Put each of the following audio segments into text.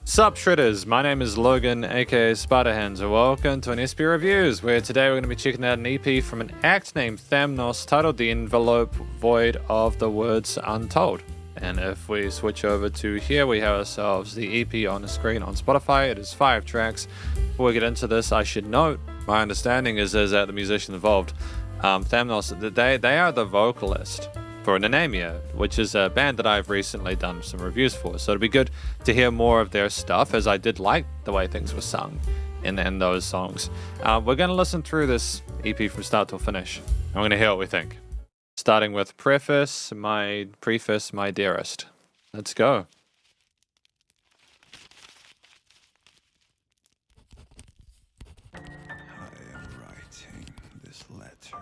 Sup Shredders, my name is Logan, aka Spiderhands, and welcome to an SP Reviews, where today we're going to be checking out an EP from an act named Thamnos titled The Envelope Void of the Words Untold. And if we switch over to here, we have ourselves the EP on the screen on Spotify. It is 5 tracks. Before we get into this, I should note, my understanding is that the musician involved, Thamnos, they are the vocalist for Anemia, which is a band that I've recently done some reviews for. So it'd be good to hear more of their stuff, as I did like the way things were sung in those songs. We're going to listen through this EP from start to finish. I'm going to hear what we think. Starting with Preface, my Dearest. Let's go. I am writing this letter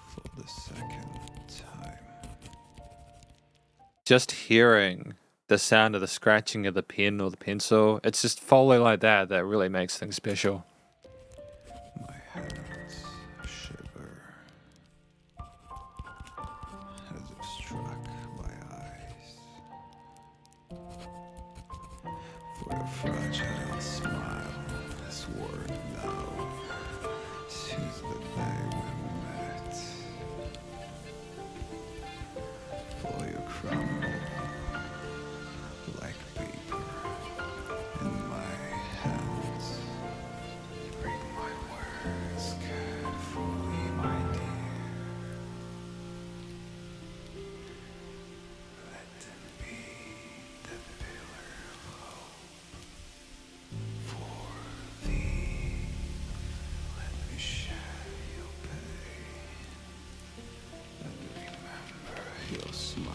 for the second time. Just hearing the sound of the scratching of the pen or the pencil, it's just Foley like that really makes things special. My hands shiver as if struck by ice. For a fragile smile has worn now since the day we met. For you crumble like paper in my hands. Read my words carefully, my dear. Let them be the pillar of hope for thee. Let me share your pain and remember your smile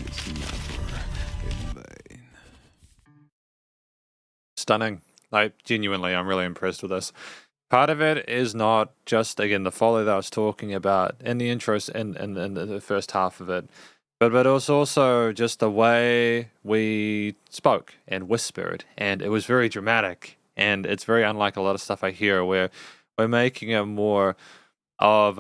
is never in vain. Stunning. Like, genuinely, I'm really impressed with this. Part of it is not just, again, the Foley that I was talking about in the intros and in the first half of it, but it was also just the way we spoke and whispered, and it was very dramatic, and it's very unlike a lot of stuff I hear where we're making it more of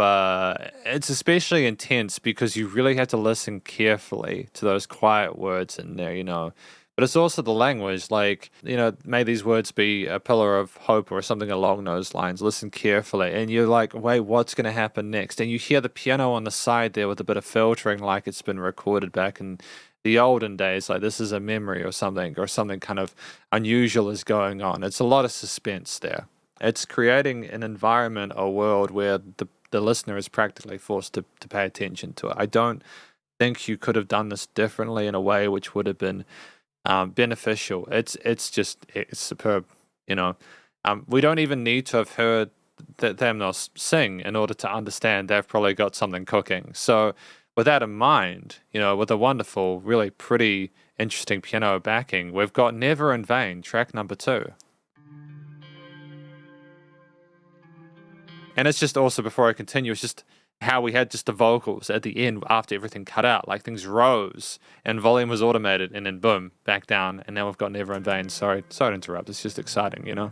it's especially intense because you really have to listen carefully to those quiet words in there, you know. But it's also the language, like, you know, may these words be a pillar of hope or something along those lines. Listen carefully. And you're like, wait, what's going to happen next? And you hear the piano on the side there with a bit of filtering, like it's been recorded back in the olden days, like this is a memory or something kind of unusual is going on. It's a lot of suspense there. It's creating an environment, a world where the listener is practically forced to pay attention to it. I don't think you could have done this differently in a way which would have been beneficial. It's superb, you know. We don't even need to have heard Thamnos sing in order to understand they've probably got something cooking. So with that in mind, you know, with a wonderful, really pretty, interesting piano backing, we've got Never in Vain, track number 2. And it's just also, before I continue, it's just how we had just the vocals at the end after everything cut out, like things rose and volume was automated and then boom, back down, and now we've got Never in Vain. Sorry to interrupt, it's just exciting, you know?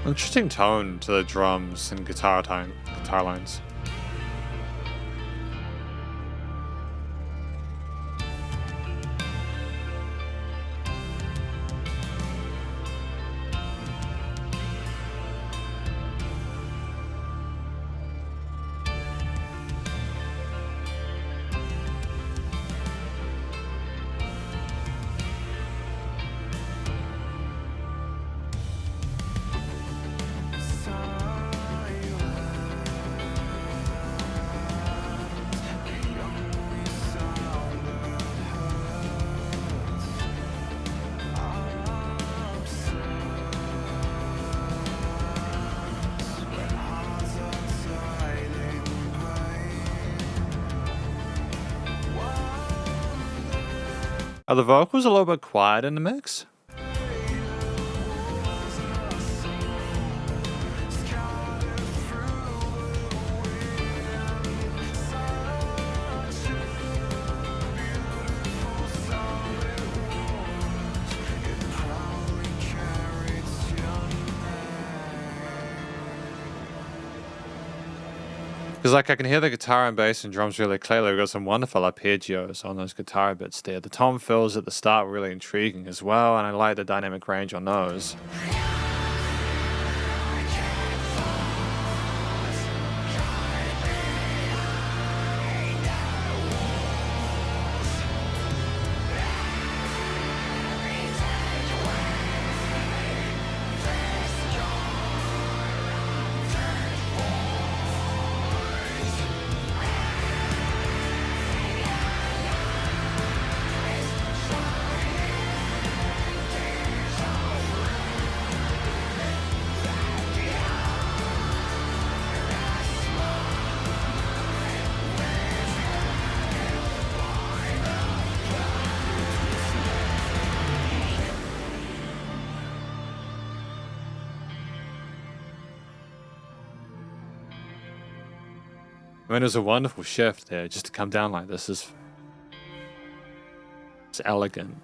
Interesting tone to the drums and guitar lines. Are the vocals a little bit quiet in the mix? Because like I can hear the guitar and bass and drums really clearly. We've got some wonderful arpeggios on those guitar bits there. The tom fills at the start were really intriguing as well, and I like the dynamic range on those. I mean, it was a wonderful shift there, just to come down like this is it's elegant.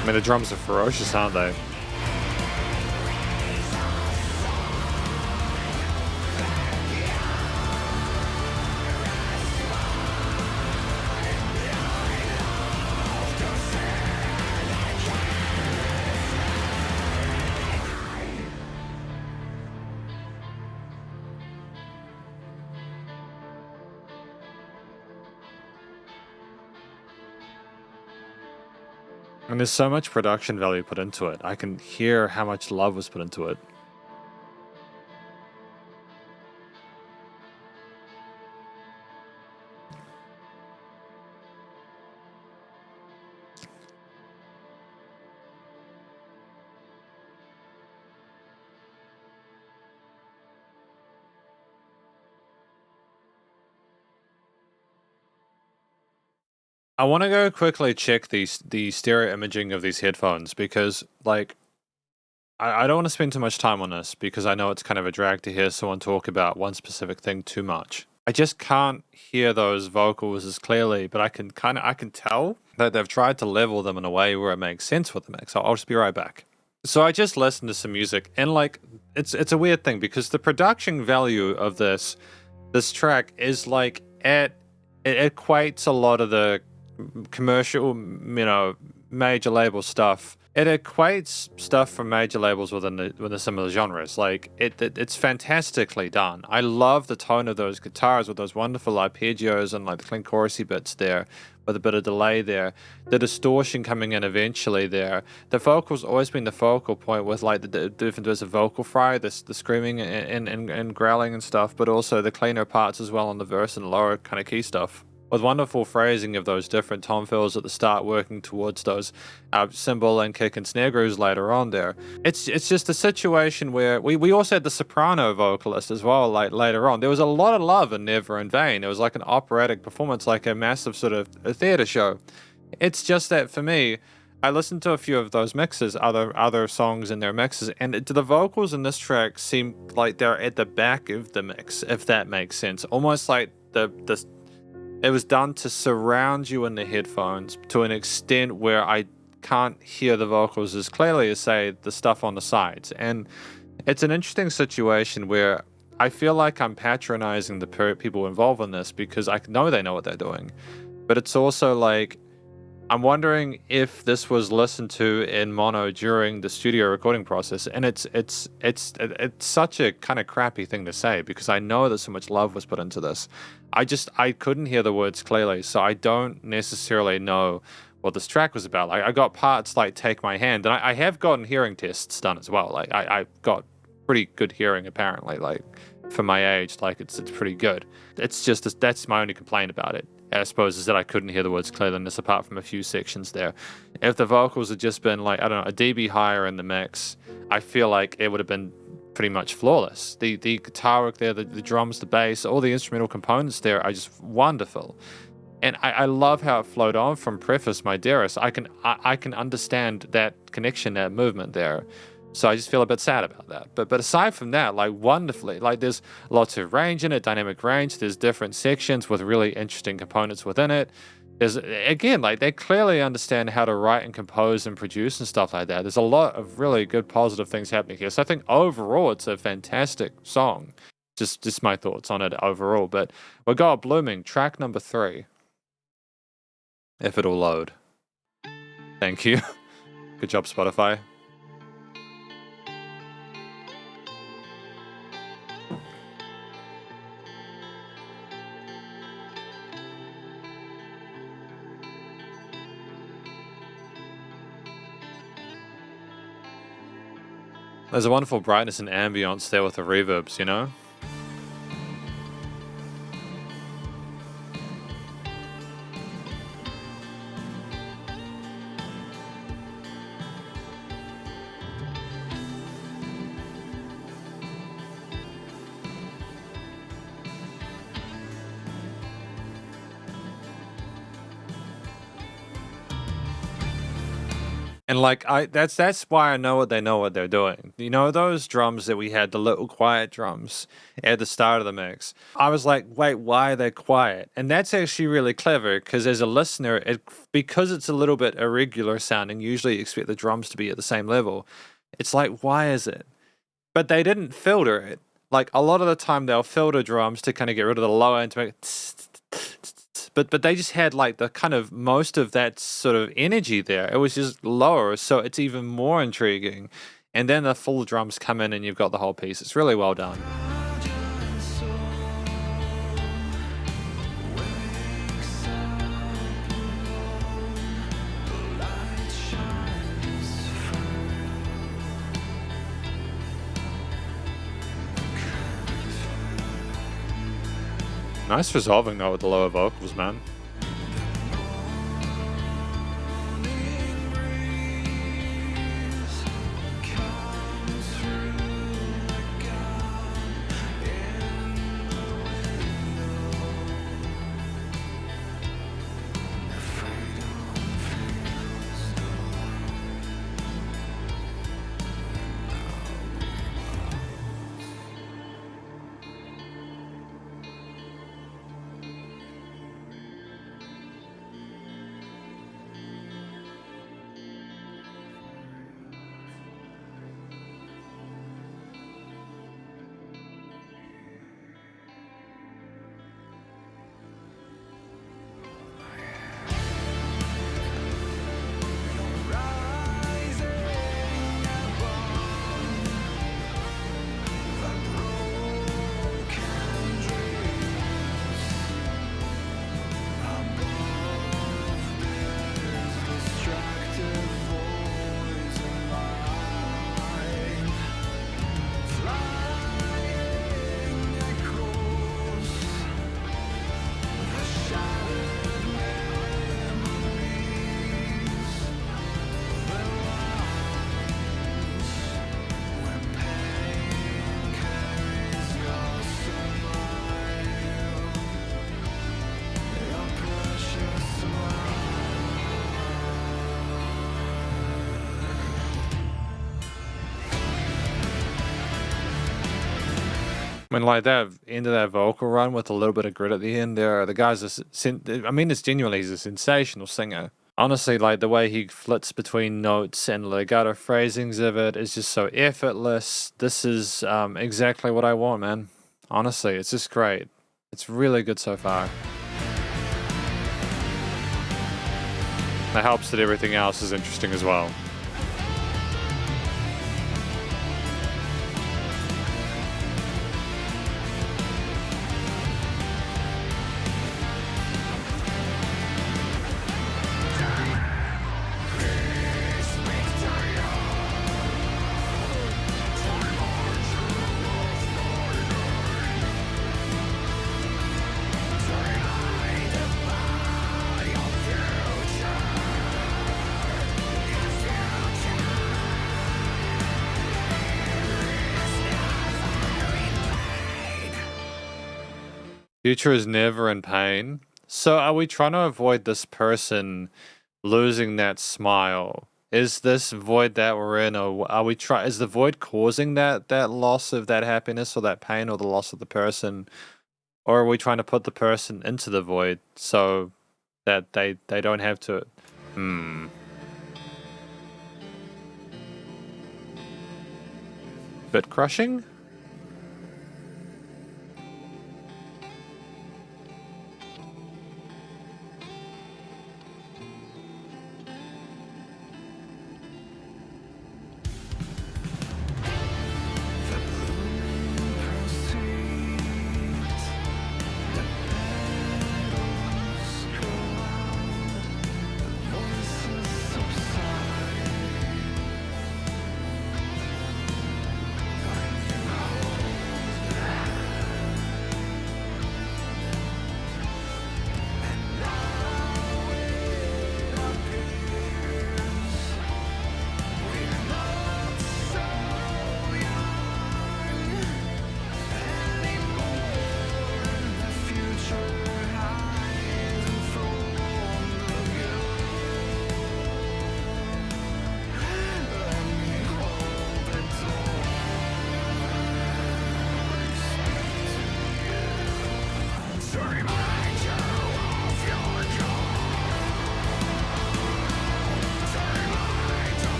I mean, the drums are ferocious, aren't they? And there's so much production value put into it. I can hear how much love was put into it. I want to go quickly check the stereo imaging of these headphones because, like, I don't want to spend too much time on this because I know it's kind of a drag to hear someone talk about one specific thing too much. I just can't hear those vocals as clearly, but I can tell that they've tried to level them in a way where it makes sense for the mix. I'll just be right back. So I just listened to some music and like it's a weird thing because the production value of this track is like it equates a lot of the commercial, major label stuff, it equates stuff from major labels within the similar genres. Like it's fantastically done. I love the tone of those guitars with those wonderful arpeggios and like the clean chorusy bits there, with a bit of delay there. The distortion coming in eventually there. The vocals always been the focal point with like the different bits of vocal fry, the screaming and growling and stuff, but also the cleaner parts as well on the verse and lower kind of key stuff, with wonderful phrasing of those different tom fills at the start working towards those cymbal and kick and snare grooves later on there. It's just a situation where we also had the soprano vocalist as well, like later on. There was a lot of love in Never in Vain. It was like an operatic performance, like a massive sort of a theater show. It's just that for me, I listened to a few of those mixes, other songs in their mixes, and the vocals in this track seem like they're at the back of the mix, if that makes sense. Almost like it was done to surround you in the headphones to an extent where I can't hear the vocals as clearly as, say, the stuff on the sides. And it's an interesting situation where I feel like I'm patronizing the people involved in this because I know they know what they're doing. But it's also like, I'm wondering if this was listened to in mono during the studio recording process, and it's such a kind of crappy thing to say because I know that so much love was put into this. I couldn't hear the words clearly, so I don't necessarily know what this track was about. Like I got parts like "Take My Hand," and I have gotten hearing tests done as well. Like I got pretty good hearing apparently. Like for my age, like it's pretty good. It's just that's my only complaint about it, I suppose, is that I couldn't hear the words clearly, apart from a few sections there. If the vocals had just been like, I don't know, a dB higher in the mix, I feel like it would have been pretty much flawless. The guitar work there, the drums, the bass, all the instrumental components there are just wonderful. And I love how it flowed on from Preface, My Dearest. I can understand that connection, that movement there. So I just feel a bit sad about that. But aside from that, like wonderfully, like there's lots of range in it, dynamic range. There's different sections with really interesting components within it. There's, again, like they clearly understand how to write and compose and produce and stuff like that. There's a lot of really good positive things happening here. So I think overall it's a fantastic song. Just my thoughts on it overall. But we got Blooming, track number 3. If it'll load. Thank you. Good job, Spotify. There's a wonderful brightness and ambience there with the reverbs, you know? And like that's why I know what they're doing. You know those drums that we had, the little quiet drums at the start of the mix. I was like, wait, why are they quiet? And that's actually really clever because as a listener, because it's a little bit irregular sounding, usually you expect the drums to be at the same level. It's like, why is it? But they didn't filter it. Like a lot of the time they'll filter drums to kind of get rid of the low end to make but they just had like the kind of most of that sort of energy there. It was just lower, so it's even more intriguing. And then the full drums come in and you've got the whole piece. It's really well done. Nice resolving though with the lower vocals, man. I mean, like that end of that vocal run with a little bit of grit at the end there, the guy's I mean, it's genuinely, he's a sensational singer. Honestly, like the way he flits between notes and legato phrasings of it is just so effortless. This is exactly what I want, man. Honestly, it's just great. It's really good so far. That helps that everything else is interesting as well. Future is never in pain. So are we trying to avoid this person losing that smile? Is this void that we're in, or are we is the void causing that loss of that happiness or that pain or the loss of the person? Or are we trying to put the person into the void so that they don't have to Bit crushing?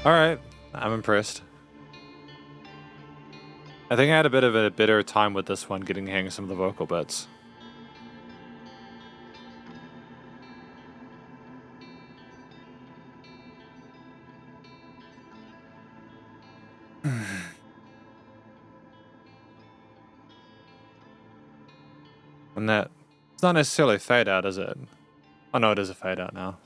Alright, I'm impressed. I think I had a bit of a better time with this one, getting the hang of some of the vocal bits. And that, it's not necessarily a fade out, is it? Oh no, it is a fade out now.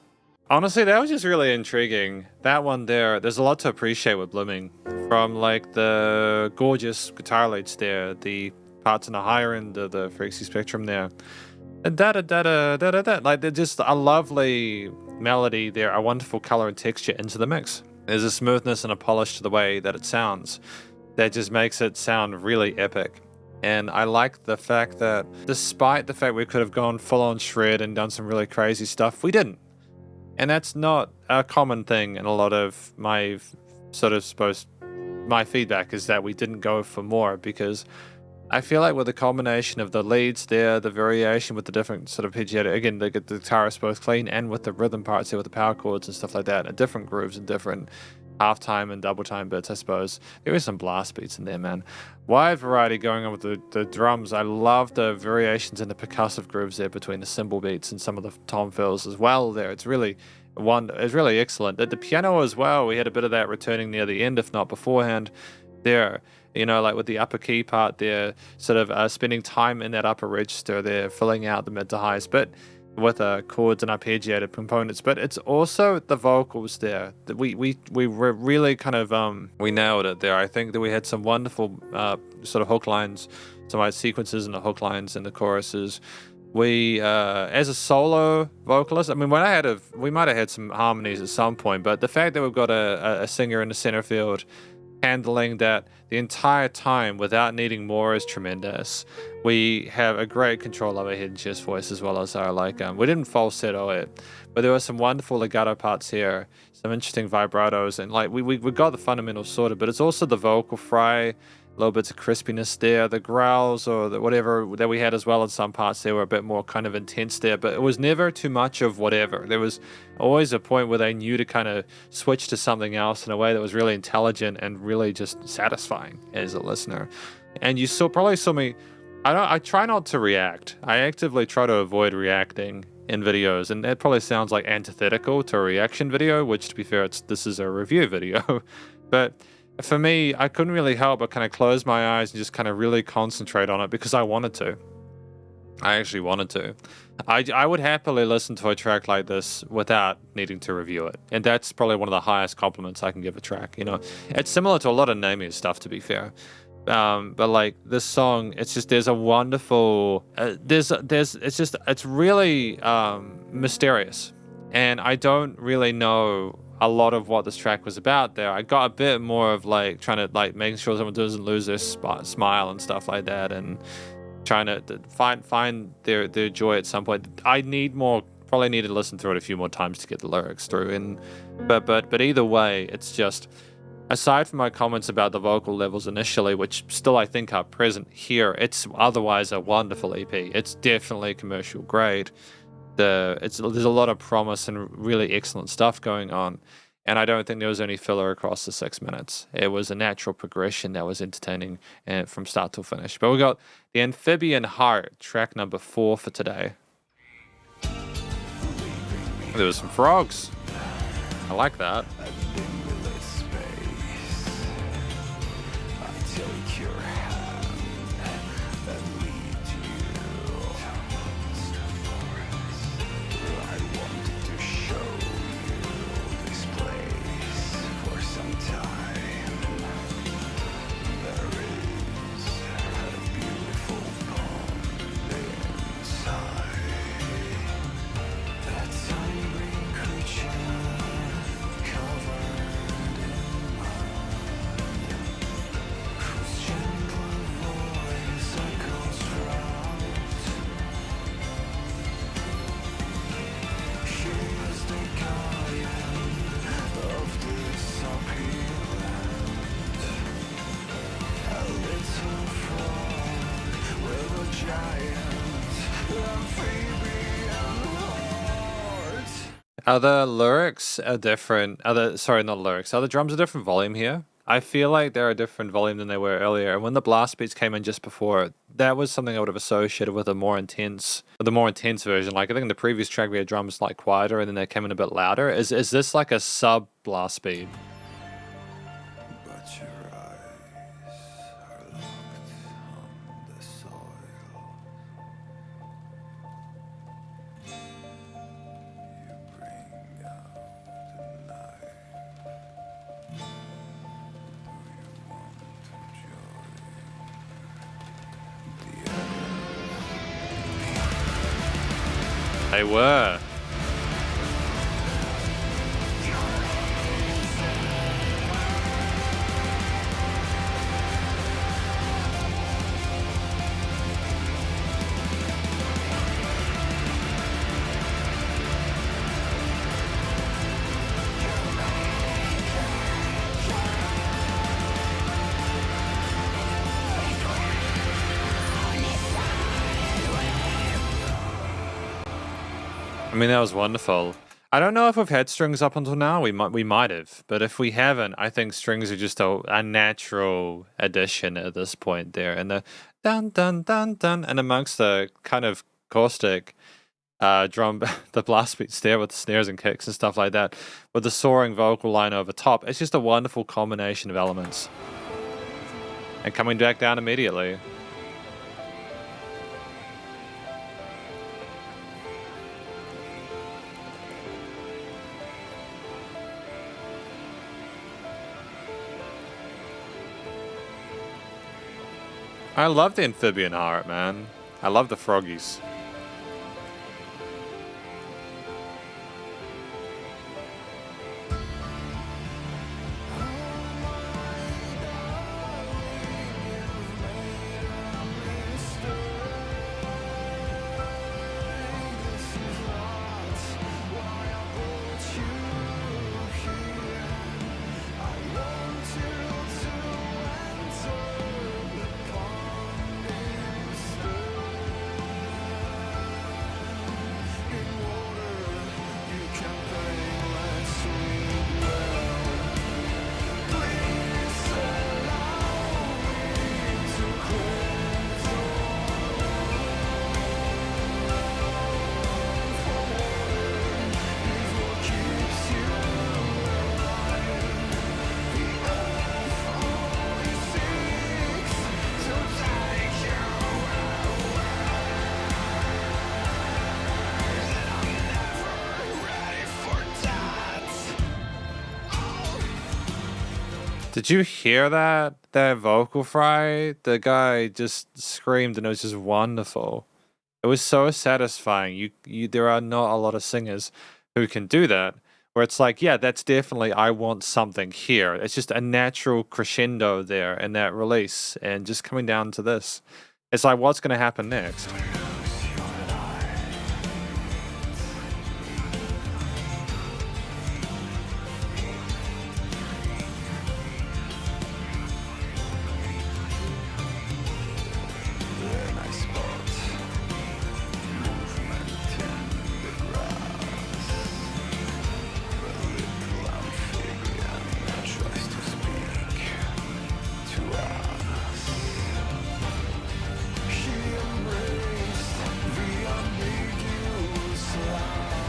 Honestly, that was just really intriguing. That one there, there's a lot to appreciate with Blooming. From like the gorgeous guitar leads there, the parts in the higher end of the frequency spectrum there. And da-da-da-da-da-da-da. Like, they're just a lovely melody there, a wonderful color and texture into the mix. There's a smoothness and a polish to the way that it sounds that just makes it sound really epic. And I like the fact that despite the fact we could have gone full on shred and done some really crazy stuff, we didn't. And that's not a common thing in a lot of my my feedback is that we didn't go for more, because I feel like with the combination of the leads there, the variation with the different sort of arpeggiato, again, the guitarists both clean, and with the rhythm parts there with the power chords and stuff like that, and different grooves and different half-time and double-time bits, I suppose. There is some blast beats in there, man. Wide variety going on with the drums. I love the variations in the percussive grooves there between the cymbal beats and some of the tom fills as well there. It's really excellent. The piano as well, we had a bit of that returning near the end, if not beforehand there. You know, like with the upper key part there, sort of spending time in that upper register there, filling out the mid to highs. But with chords and arpeggiated components, but it's also the vocals there that we were really kind of we nailed it there. I think that we had some wonderful sort of hook lines, some like sequences and the hook lines and the choruses. We as a solo vocalist, I mean, we might have had some harmonies at some point, but the fact that we've got a singer in the center field handling that the entire time without needing more is tremendous. We have a great control of our head and chest voice, as well as our we didn't falsetto it, but there were some wonderful legato parts here, some interesting vibratos, and like we got the fundamentals sorted, but it's also the vocal fry, little bits of crispiness there, the growls or the whatever that we had as well in some parts. They were a bit more kind of intense there, but it was never too much of whatever. There was always a point where they knew to kind of switch to something else in a way that was really intelligent and really just satisfying as a listener. And you probably saw me. I try not to react. I actively try to avoid reacting in videos, and that probably sounds like antithetical to a reaction video, which, to be fair, this is a review video. But for me, I couldn't really help but kind of close my eyes and just kind of really concentrate on it because I wanted to. I actually wanted to. I would happily listen to a track like this without needing to review it, and that's probably one of the highest compliments I can give a track. You know, it's similar to a lot of Nami's stuff, to be fair. But like this song, it's just there's a wonderful it's really mysterious, and I don't really know a lot of what this track was about there. I got a bit more of like trying to like making sure someone doesn't lose their smile and stuff like that, and trying to find their joy at some point. Probably need to listen through it a few more times to get the lyrics through. And but either way, it's just, aside from my comments about the vocal levels initially, which still I think are present here, it's otherwise a wonderful EP. It's definitely commercial grade. There's a lot of promise and really excellent stuff going on, and I don't think there was any filler across the 6 minutes. It was a natural progression that was entertaining and from start to finish. But we got the Amphibian Heart, track number 4 for today. There was some frogs. I like that. Are the lyrics a different? Sorry, not lyrics. Are the drums a different volume here? I feel like they're a different volume than they were earlier. And when the blast beats came in just before, that was something I would have associated with the more intense version. Like I think in the previous track we had drums like quieter, and then they came in a bit louder. Is this like a sub blast beat? But your eyes are locked on the soil. You bring out the night. Do you want to join the earth? They were. I mean, that was wonderful. I don't know if we've had strings up until now. We might have, but if we haven't, I think strings are just a natural addition at this point there. And the dun dun dun dun, and amongst the kind of caustic drum, the blast beats there with the snares and kicks and stuff like that, with the soaring vocal line over top. It's just a wonderful combination of elements. And coming back down immediately. I love the Amphibian Heart, man. I love the froggies. Did you hear that? That vocal fry? The guy just screamed and it was just wonderful. It was so satisfying. There are not a lot of singers who can do that. Where it's like, yeah, that's definitely I want something here. It's just a natural crescendo there in that release, and just coming down to this. It's like, what's gonna happen next? Then I spot movement in the grass. A little amphibian tries to speak to us. She embraced the ambiguous life.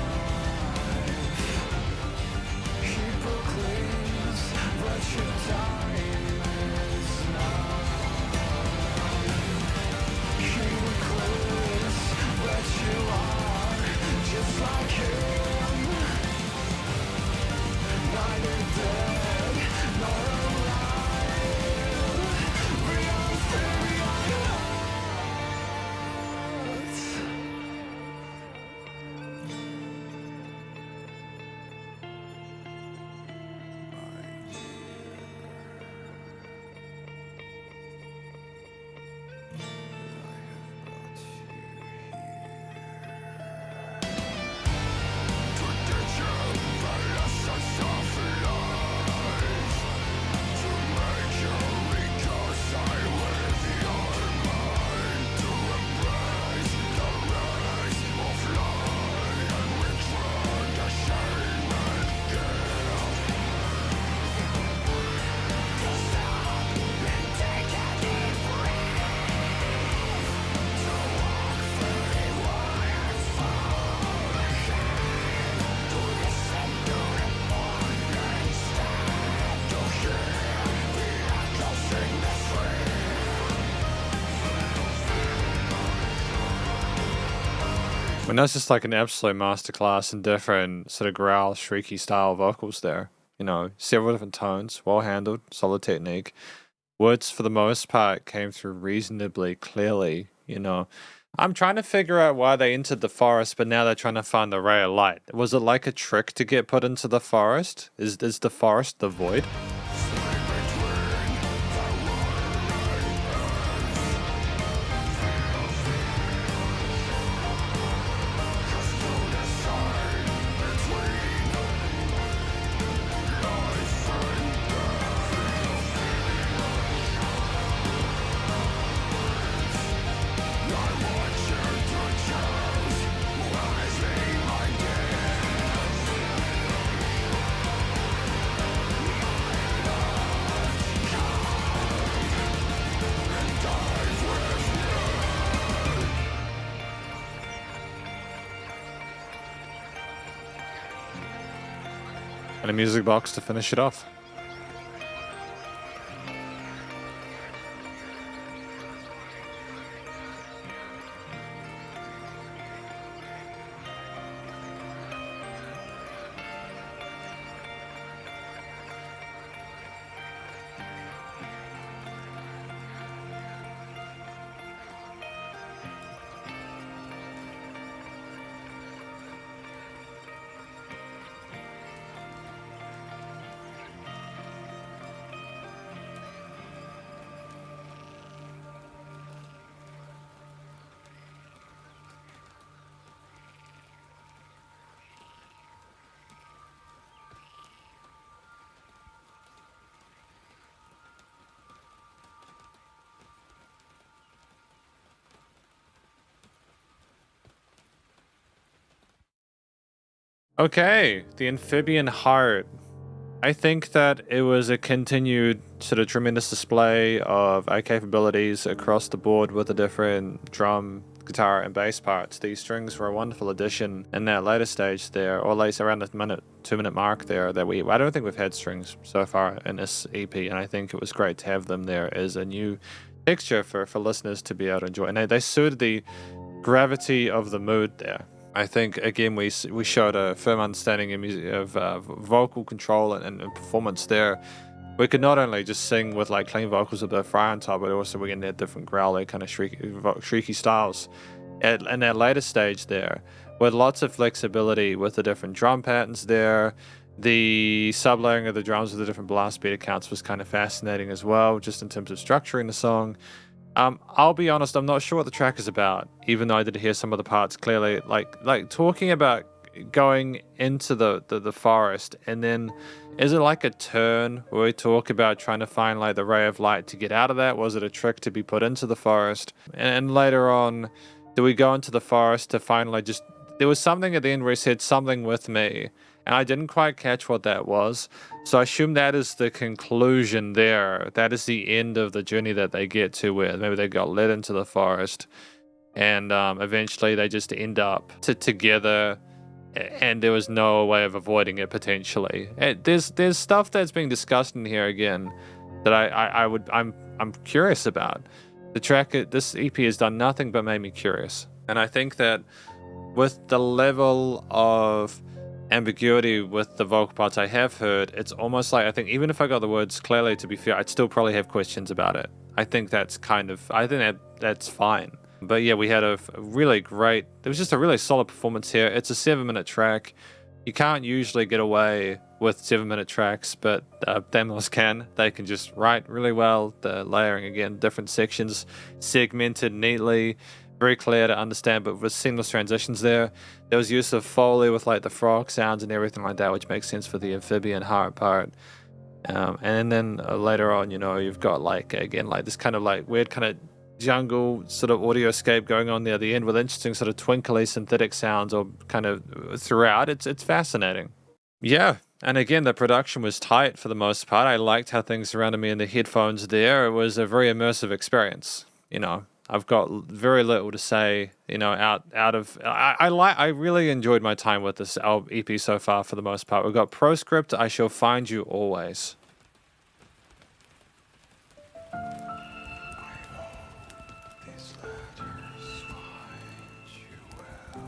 He proclaims that your time is now. He declares that you are just like him, neither dead nor alive. The amphibian And that's just like an absolute masterclass in different sort of growl, shrieky style vocals there. You know, several different tones, well handled, solid technique. Words for the most part came through reasonably clearly, you know. I'm trying to figure out why they entered the forest, but now they're trying to find a ray of light. Was it like a trick to get put into the forest? Is the forest the void? And a music box to finish it off. Okay, the Amphibian Heart. I think that it was a continued sort of tremendous display of our capabilities across the board with the different drum, guitar, and bass parts. These strings were a wonderful addition in that later stage there, or at least around the 2 minute mark there. I don't think we've had strings so far in this EP, and I think it was great to have them there as a new texture for listeners to be able to enjoy. And they suited the gravity of the mood there. I think again we showed a firm understanding of vocal control and performance there. We could not only just sing with like clean vocals with the fry on top, but also we can add different growly kind of shrieky styles in that later stage there, with lots of flexibility with the different drum patterns there. The sublayering of the drums with the different blast beat accounts was kind of fascinating as well, just in terms of structuring the song. I'll be honest, I'm not sure what the track is about, even though I did hear some of the parts clearly. Like talking about going into the forest, and then is it like a turn where we talk about trying to find like the ray of light to get out of that? Was it a trick to be put into the forest? And later on, do we go into the forest to finally just... There was something at the end where he said something with me, and I didn't quite catch what that was. So I assume that is the conclusion there. That is the end of the journey that they get to, where maybe they got led into the forest, and eventually they just end up together, and there was no way of avoiding it potentially. There's stuff that's being discussed in here again that I'm curious about. The track, this EP has done nothing but made me curious, and I think that with the level of ambiguity with the vocal parts I have heard, it's almost like, I think even if I got the words clearly, to be fair, I'd still probably have questions about it. I think that's that's fine. But yeah, we had a really great, it was just a really solid performance here. It's a 7-minute track. You can't usually get away with 7-minute tracks, but Thamnos can. They can just write really well. The layering, again, different sections segmented neatly, very clear to understand, but with seamless transitions there. There was use of Foley with like the frog sounds and everything like that, which makes sense for the Amphibian Heart part. And then later on, you've got like, again, like this kind of like weird kind of jungle sort of audioscape going on there at the end with interesting sort of twinkly synthetic sounds or kind of throughout. It's fascinating. Yeah. And again, the production was tight for the most part. I liked how things surrounded me in the headphones there. It was a very immersive experience, I've got very little to say, out of... I really enjoyed my time with this EP so far for the most part. We've got Postscript, I Shall Find You Always. These letters find you well.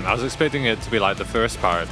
I was expecting it to be like the first part.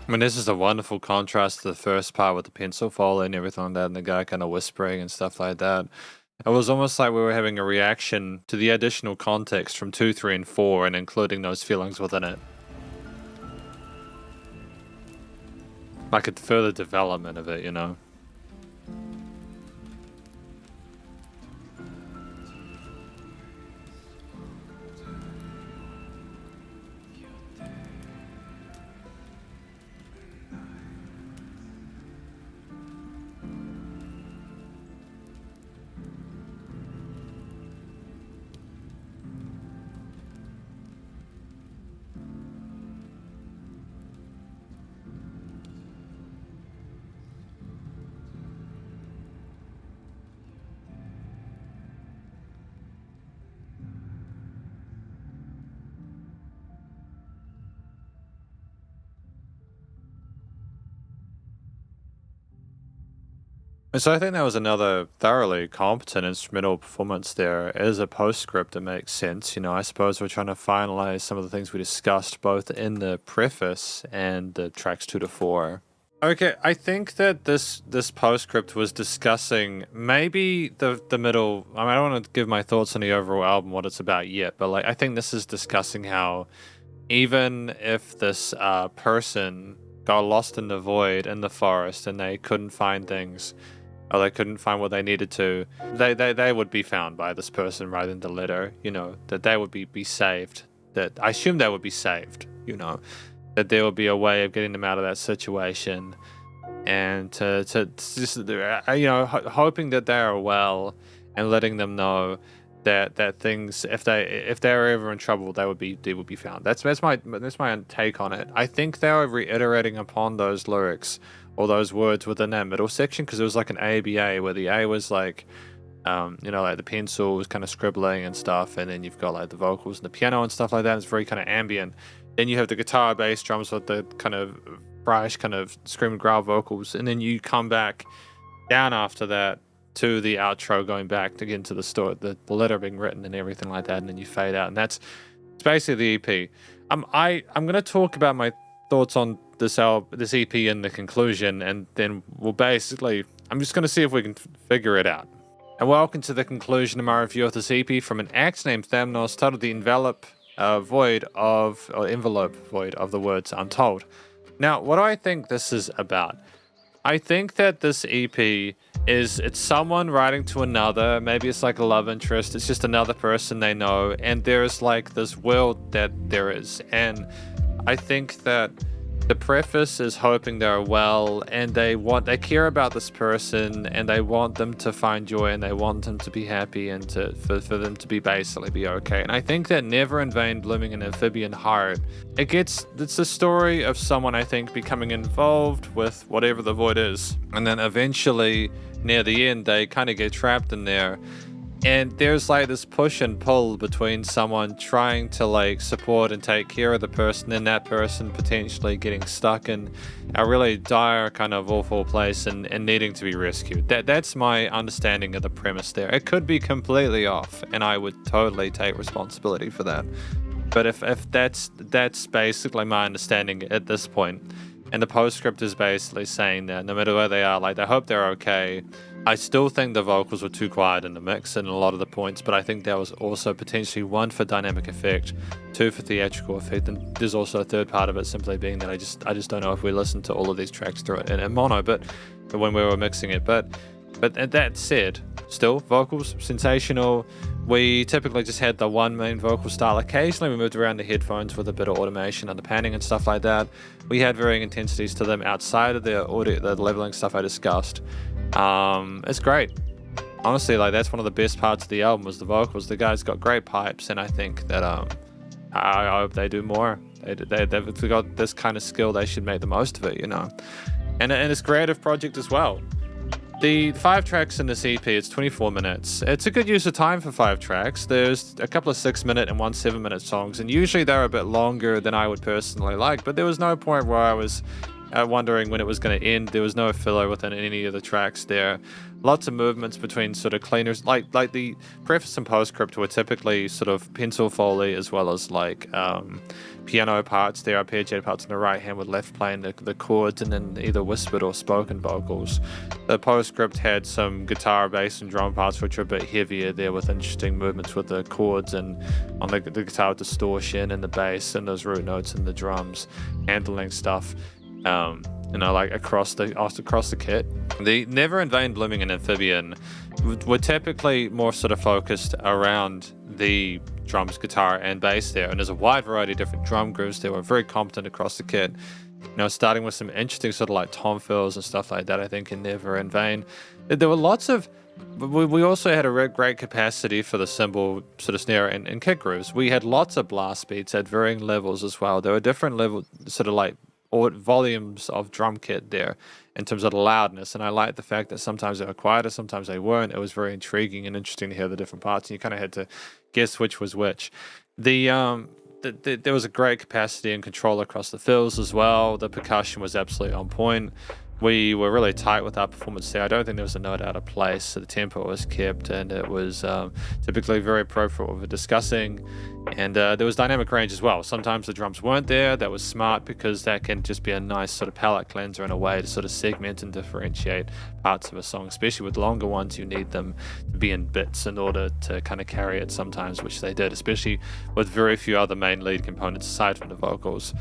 I mean, this is a wonderful contrast to the first part with the pencil fall and everything like that, and the guy kind of whispering and stuff like that. It was almost like we were having a reaction to the additional context from 2, 3, and 4, and including those feelings within it. Like a further development of it, you know? So I think that was another thoroughly competent instrumental performance there. As a postscript, it makes sense. You know, I suppose we're trying to finalize some of the things we discussed both in the preface and the tracks 2 to 4. Okay, I think that this postscript was discussing maybe the middle. I mean, I don't want to give my thoughts on the overall album, what it's about yet, but like I think this is discussing how even if this person got lost in the void in the forest and they couldn't find things, or they couldn't find what they needed to, they would be found by this person writing the letter, you know, that they would be saved. That I assume they would be saved, you know, that there would be a way of getting them out of that situation, and to just, you know, hoping that they are well and letting them know that things, if they're ever in trouble, they would be found. That's my take on it. I think they were reiterating upon those lyrics or those words within that middle section, because it was like an ABA where the A was like, you know, like the pencil was kind of scribbling and stuff, and then you've got like the vocals and the piano and stuff like that. It's very kind of ambient. Then you have the guitar, bass, drums with the kind of brash, kind of scream and growl vocals, and then you come back down after that to the outro, going back again to the story, the letter being written and everything like that, and then you fade out, and it's basically the EP. I'm gonna talk about my thoughts on this EP in the conclusion, and then I'm just gonna see if we can figure it out. And welcome to the conclusion of my review of this EP from an act named Thamnos, titled "The Envelope Void of the Words Untold." Now, what do I think this is about? I think that this EP it's someone writing to another. Maybe it's like a love interest. It's just another person they know, and there's like this world that there is. And I think that the preface is hoping they're well, and they care about this person, and they want them to find joy, and they want them to be happy, and for them to basically be okay. And I think that Never in Vain Blooming an Amphibian Heart, it's a story of someone, I think, becoming involved with whatever the void is, and then eventually near the end they kind of get trapped in there. And there's like this push and pull between someone trying to like support and take care of the person, and that person potentially getting stuck in a really dire kind of awful place and needing to be rescued. That's my understanding of the premise there. It could be completely off, and I would totally take responsibility for that. But if that's basically my understanding at this point. And the postscript is basically saying that no matter where they are, like they hope they're okay. I still think the vocals were too quiet in the mix and a lot of the points, but I think there was also potentially 1 for dynamic effect, 2 for theatrical effect, and there's also a third part of it simply being that I just don't know if we listened to all of these tracks through it in mono, but when we were mixing it. But that said, still vocals sensational. We typically just had the one main vocal style. Occasionally we moved around the headphones with a bit of automation and the panning and stuff like that. We had varying intensities to them outside of the audio, the leveling stuff I discussed. It's great. Honestly, like that's one of the best parts of the album was the vocals. The guy's got great pipes, and I think that I hope they do more. They've got this kind of skill. They should make the most of it, you know. And it's a creative project as well. The 5 tracks in this EP, it's 24 minutes. It's a good use of time for 5 tracks. There's a couple of 6-minute and 1 7-minute songs, and usually they're a bit longer than I would personally like, but there was no point where I was wondering when it was going to end. There was no filler within any of the tracks there. Lots of movements between sort of cleaners, like the preface and postscript were typically sort of pencil foley as well as like piano parts there, arpeggiated parts on the right hand with left playing the chords, and then either whispered or spoken vocals. The postscript had some guitar, bass, and drum parts which are a bit heavier there with interesting movements with the chords and on the guitar with distortion and the bass and those root notes and the drums, handling stuff. Like across the kit. The Never in Vain, Blooming, and Amphibian were typically more sort of focused around the drums, guitar, and bass there, and there's a wide variety of different drum grooves. They were very competent across the kit. Starting with some interesting sort of like tom fills and stuff like that, I think, in Never in Vain. There were lots of... We also had a great capacity for the cymbal sort of snare and kick grooves. We had lots of blast beats at varying levels as well. There were different levels, sort of like or volumes of drum kit there in terms of the loudness, and I liked the fact that sometimes they were quieter, sometimes they weren't. It was very intriguing and interesting to hear the different parts, and you kind of had to guess which was which. There was a great capacity and control across the fills as well. The percussion was absolutely on point. We were really tight with our performance there. I don't think there was a note out of place, so the tempo was kept, and it was typically very appropriate for what we're discussing. And there was dynamic range as well. Sometimes the drums weren't there. That was smart because that can just be a nice sort of palette cleanser in a way to sort of segment and differentiate parts of a song, especially with longer ones. You need them to be in bits in order to kind of carry it sometimes, which they did, especially with very few other main lead components aside from the vocals.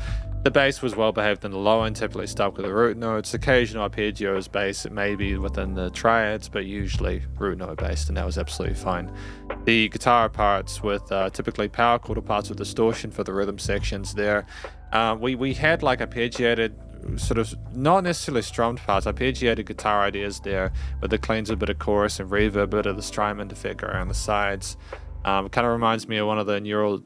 The bass was well behaved in the low end, typically stuck with the root notes. Occasional arpeggios bass, it may be within the triads, but usually root note based, and that was absolutely fine. The guitar parts with typically power chord parts with distortion for the rhythm sections there. We had like arpeggiated, sort of not necessarily strummed parts, arpeggiated guitar ideas there with the cleans, a bit of chorus and reverb, a bit of the Strymon effect around the sides. Kind of reminds me of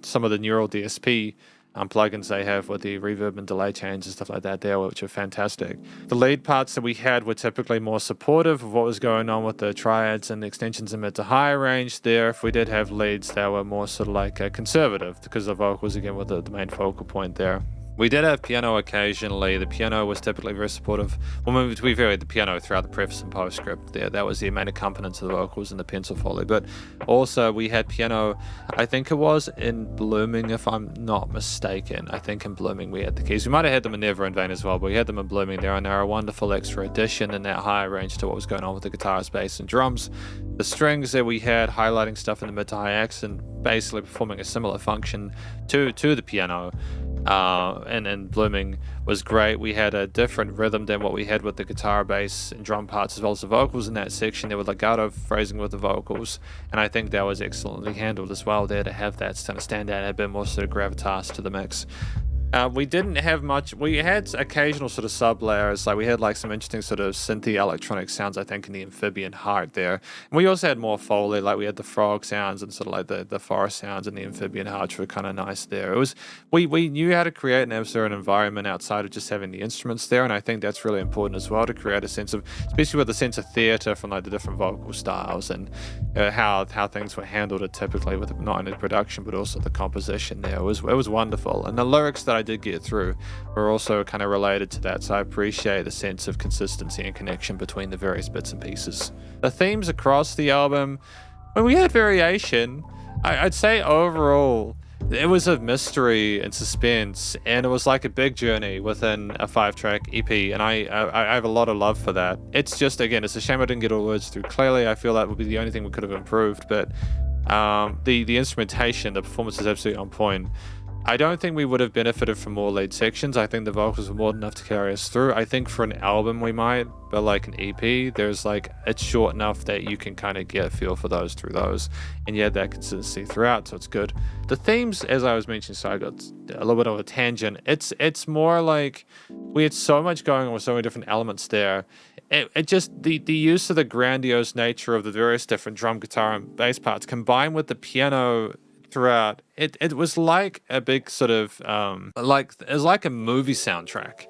some of the neural DSP plugins they have with the reverb and delay change and stuff like that there, which are fantastic. The lead parts that we had were typically more supportive of what was going on with the triads and the extensions in mid to high range there. If we did have leads, they were more sort of like conservative because the vocals, again, were the main focal point there. We did have piano occasionally. The piano was typically very supportive. Well, we varied the piano throughout the preface and postscript there. That was the main accompaniment to the vocals and the pencil foley. But also we had piano, I think it was in Blooming, if I'm not mistaken. I think in Blooming we had the keys. We might have had them in Never in Vain as well, but we had them in Blooming there, and they're a wonderful extra addition in that higher range to what was going on with the guitars, bass, and drums. The strings that we had highlighting stuff in the mid to high accent, basically performing a similar function to the piano. And Blooming was great. We had a different rhythm than what we had with the guitar, bass, and drum parts, as well as the vocals in that section. There was legato phrasing with the vocals, and I think that was excellently handled as well there to have that kind of stand out, a bit more sort of gravitas to the mix. We didn't have much. We had occasional sort of sub layers, like we had like some interesting sort of synthy electronic sounds, I think, in the Amphibian Heart there. And we also had more Foley, like we had the frog sounds and sort of like the forest sounds in the Amphibian Heart, which were kind of nice there. It was we knew how to create an absurd environment outside of just having the instruments there, and I think that's really important as well, to create a sense of, especially with the sense of theatre from like the different vocal styles and how things were handled typically with not only the production but also the composition there. It was wonderful, and the lyrics that I did get through were also kind of related to that, so I appreciate the sense of consistency and connection between the various bits and pieces. The themes across the album, when we had variation, I'd say overall it was a mystery and suspense, and it was like a big journey within a 5-track EP, and I have a lot of love for that. It's just, again, it's a shame I didn't get all the words through clearly. I feel that would be the only thing we could have improved, but the instrumentation, the performance is absolutely on point. I don't think we would have benefited from more lead sections. I think the vocals were more than enough to carry us through. I think for an album we might, but like an EP, there's like, it's short enough that you can kind of get a feel for those through those, and you had that consistency throughout, so it's good. The themes, as I was mentioning, so I got a little bit of a tangent. It's more like we had so much going on with so many different elements there. It just, the use of the grandiose nature of the various different drum, guitar, and bass parts combined with the piano throughout, it was like a big sort of it was like a movie soundtrack.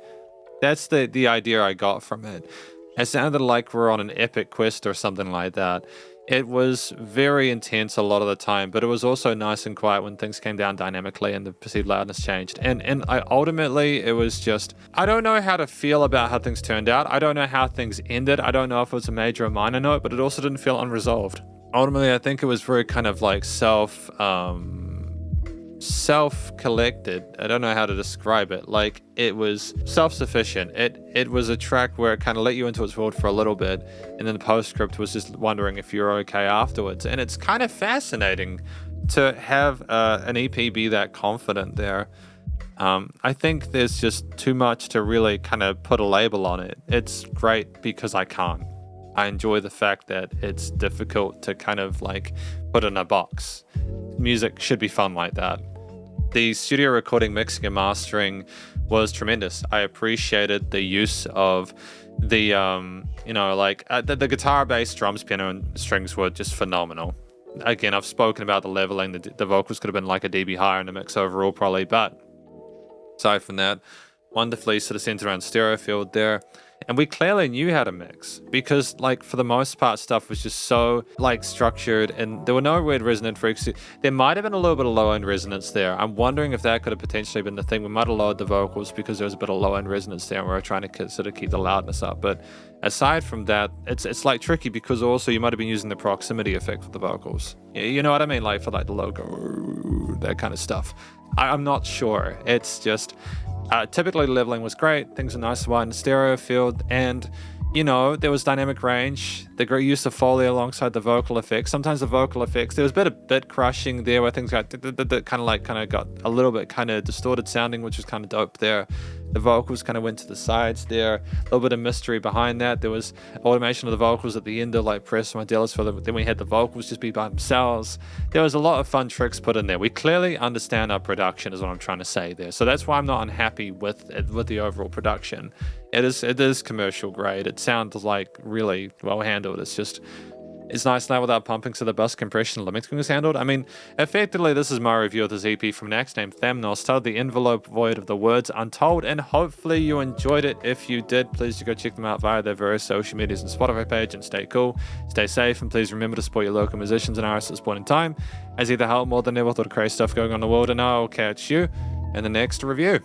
That's the idea I got from it. It sounded like we're on an epic quest or something like that. It was very intense a lot of the time, but it was also nice and quiet when things came down dynamically and the perceived loudness changed. And ultimately, it was just, I don't know how to feel about how things turned out. I don't know how things ended. I don't know if it was a major or minor note, but it also didn't feel unresolved. Ultimately, I think it was very kind of like self-collected. I don't know how to describe it. Like, it was self-sufficient. It was a track where it kind of let you into its world for a little bit, and then the postscript was just wondering if you're okay afterwards. And it's kind of fascinating to have an EP be that confident there. I think there's just too much to really kind of put a label on it. It's great because I can't. I enjoy the fact that it's difficult to kind of like put in a box. Music should be fun like that. The studio recording, mixing, and mastering was tremendous. I appreciated the use of the, the guitar, bass, drums, piano, and strings were just phenomenal. Again, I've spoken about the leveling. The vocals could have been like a dB higher in the mix overall, probably. But aside from that, wonderfully sort of centered around stereo field there. And we clearly knew how to mix because, like, for the most part, stuff was just so, like, structured and there were no weird resonant frequencies. There might have been a little bit of low-end resonance there. I'm wondering if that could have potentially been the thing. We might have lowered the vocals because there was a bit of low-end resonance there and we were trying to sort of keep the loudness up. But aside from that, it's like tricky because also you might have been using the proximity effect for the vocals. You know what I mean? Like, for, like, the logo, that kind of stuff. I'm not sure. It's just... typically leveling was great, things are nice and wide in stereo field, and there was dynamic range, the great use of Foley alongside the vocal effects. Sometimes the vocal effects, there was a bit of bit crushing there where things got kind of got a little bit kind of distorted sounding, which was kind of dope there. The vocals kind of went to the sides there, a little bit of mystery behind that. There was automation of the vocals at the end of like Press and Dearest, then we had the vocals just be by themselves. There was a lot of fun tricks put in there. We clearly understand our production is what I'm trying to say there. So that's why I'm not unhappy with the overall production. It is commercial grade. It sounds like really well handled. It's nice now without pumping, so the bus compression limiting is handled. I mean, effectively, this is my review of this EP from an act named Thamnos, titled The Envelope Void of the Words Untold, and hopefully you enjoyed it. If you did, please do go check them out via their various social medias and Spotify page, and stay cool, stay safe, and please remember to support your local musicians and artists at this point in time, as either help more than ever with all the crazy stuff going on in the world, and I'll catch you in the next review.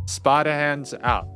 Spiderhands out.